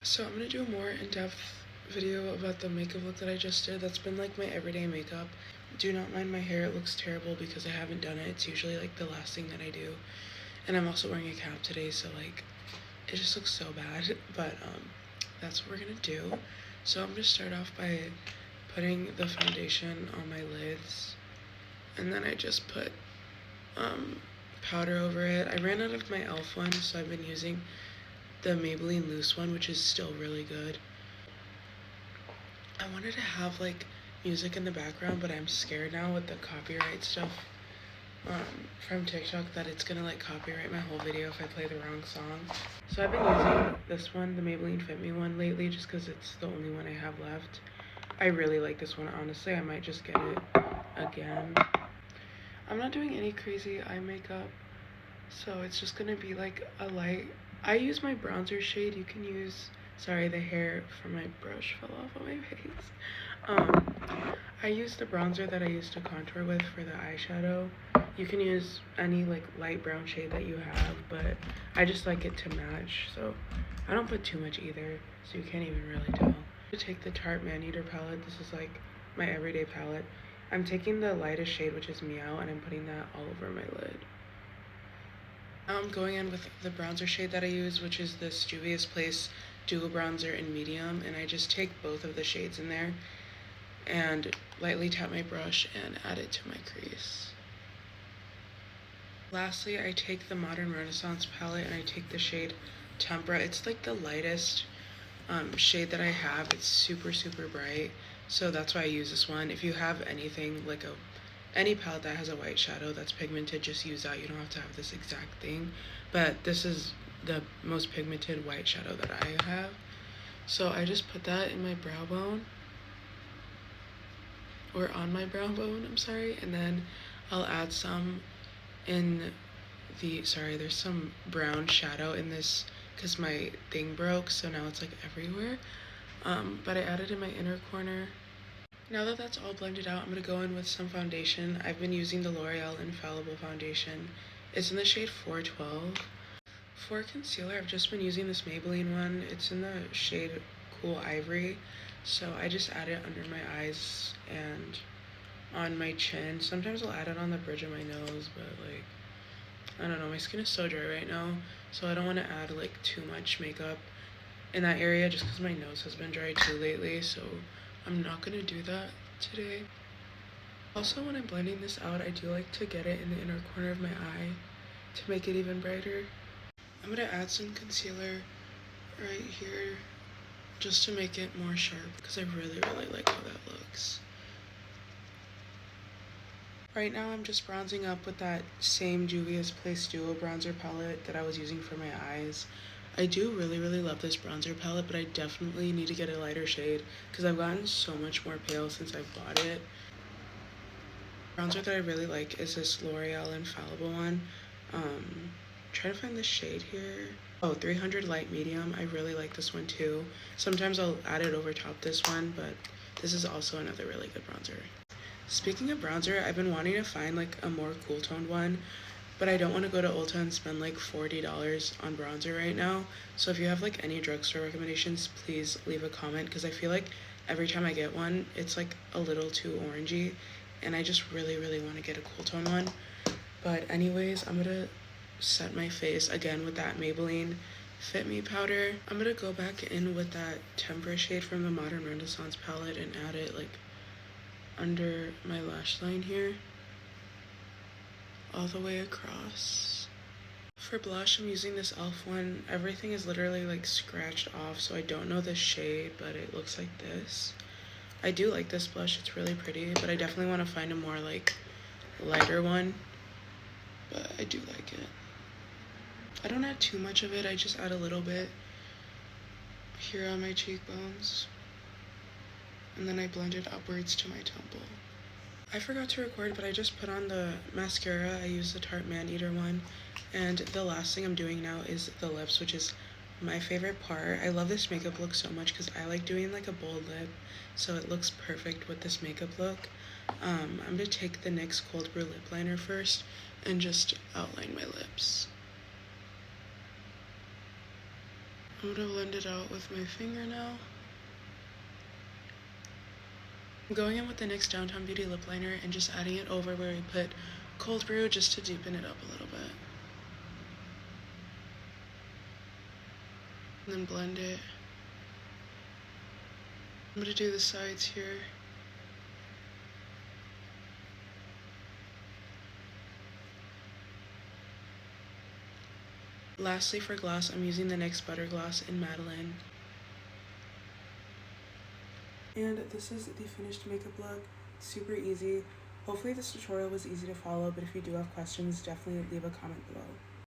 So I'm gonna do a more in-depth video about the makeup look that I just did. That's been like my everyday makeup. Do not mind my hair, it looks terrible because I haven't done it. It's usually like the last thing that I do. And I'm also wearing a cap today, so like it just looks so bad. But that's what we're gonna do. So I'm gonna start off by putting the foundation on my lids. And then I just put powder over it. I ran out of my e.l.f. one, so I've been using the Maybelline Loose one, which is still really good. I wanted to have like music in the background, but I'm scared now with the copyright stuff from TikTok that it's gonna like copyright my whole video if I play the wrong song. So I've been using this one, the Maybelline Fit Me one, lately just because it's the only one I have left. I really like this one, honestly. I might just get it again. I'm not doing any crazy eye makeup, so it's just gonna be like a light. I use my bronzer shade. You can use, sorry, the hair from my brush fell off on my face. I use the bronzer that I used to contour with for the eyeshadow. You can use any like light brown shade that you have, but I just like it to match, so I don't put too much either, so you can't even really tell. To take the Tarte Maneater palette, this is like my everyday palette. I'm taking the lightest shade, which is Meow, and I'm putting that all over my lid. Now I'm going in with the bronzer shade that I use, which is this Juvia's Place Duo Bronzer in Medium, and I just take both of the shades in there and lightly tap my brush and add it to my crease. Lastly, I take the Modern Renaissance palette and I take the shade Tempera. It's like the lightest shade that I have. It's super, super bright, so that's why I use this one. If you have anything like any palette that has a white shadow that's pigmented, just use that. You don't have to have this exact thing, but this is the most pigmented white shadow that I have. So I just put that in my brow bone, or on my brow bone, I'm sorry, and then I'll add some in the, sorry, there's some brown shadow in this because my thing broke, so now it's like everywhere. But I added in my inner corner. Now that that's all blended out, I'm going to go in with some foundation. I've been using the L'Oreal Infallible foundation. It's in the shade 412. For concealer, I've just been using this Maybelline one. It's in the shade Cool Ivory. So I just add it under my eyes and on my chin. Sometimes I'll add it on the bridge of my nose, but like, I don't know, my skin is so dry right now, so I don't want to add like too much makeup in that area just because my nose has been dry too lately, so I'm not gonna do that today. Also, when I'm blending this out, I do like to get it in the inner corner of my eye to make it even brighter. I'm gonna add some concealer right here just to make it more sharp because I really, really like how that looks. Right now I'm just bronzing up with that same Juvia's Place Duo bronzer palette that I was using for my eyes. I do really, really love this bronzer palette, but I definitely need to get a lighter shade because I've gotten so much more pale since I've bought it. Bronzer that I really like is this L'Oreal Infallible one. Try to find the shade here. Oh, 300 Light Medium. I really like this one too. Sometimes I'll add it over top this one, but this is also another really good bronzer. Speaking of bronzer, I've been wanting to find like a more cool toned one, but I don't want to go to Ulta and spend like $40 on bronzer right now. So if you have like any drugstore recommendations, please leave a comment because I feel like every time I get one, it's like a little too orangey, and I just really, really want to get a cool tone one. But anyways, I'm gonna set my face again with that Maybelline Fit Me powder. I'm gonna go back in with that Tempera shade from the Modern Renaissance palette and add it like under my lash line here, all the way across. For blush, I'm using this e.l.f. one. Everything is literally like scratched off, so I don't know the shade, but it looks like this. I do like this blush, it's really pretty, but I definitely want to find a more like lighter one, but I do like it. I don't add too much of it, I just add a little bit here on my cheekbones, and then I blend it upwards to my temple. I forgot to record, but I just put on the mascara. I use the Tarte Maneater one, and the last thing I'm doing now is the lips, which is my favorite part. I love this makeup look so much because I like doing like a bold lip, so it looks perfect with this makeup look. I'm gonna take the NYX Cold Brew lip liner first and just outline my lips. I'm gonna blend it out with my finger now. I'm going in with the NYX Downtown Beauty lip liner and just adding it over where we put Cold Brew just to deepen it up a little bit. And then blend it. I'm gonna do the sides here. Lastly, for gloss, I'm using the NYX Butter Gloss in Madeline. And this is the finished makeup look. Super easy. Hopefully this tutorial was easy to follow, but if you do have questions, definitely leave a comment below.